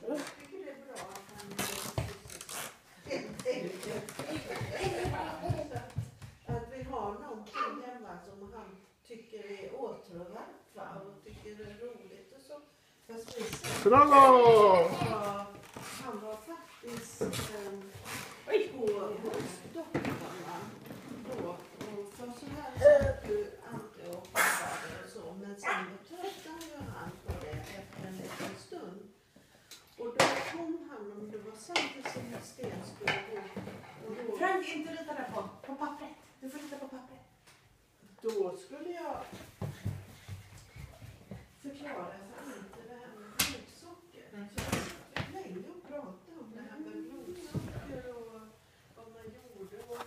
Jag tycker det är bra att han att vi har någonting hemma som han tycker är åtråvärt och tycker det är roligt och så. Bravo! Han var faktiskt på doktorn då. Och för så här satt ju alltid och hoppade och så. Men sen tröttnade han på det efter en liten stund. Och då kom han, om det var sant som Sten skulle gå. Frank, inte rita där på pappret. Du får rita på pappret. Då skulle jag förklara för Ante det här med blodsocker. Så jag satt länge och pratade om det här med blodsocker och vad man gjorde. Och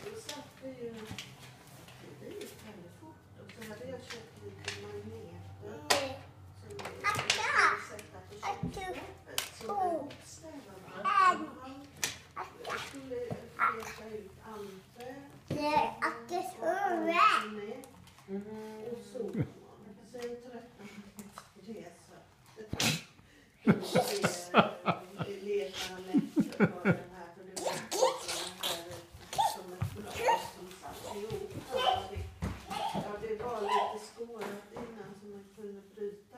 då satt vi ju, det gick väldigt fort. Och så hade jag köpt lite magneter som jag skulle sätta på köksbordet. Så det stämmer man. Han skulle leta ut Ante. Och så. Sen tröttnade han till resa. Letar han efter på den här. För det var som ett blad som satt ihop. Ja, det var lite skårat innan så man kunde bryta.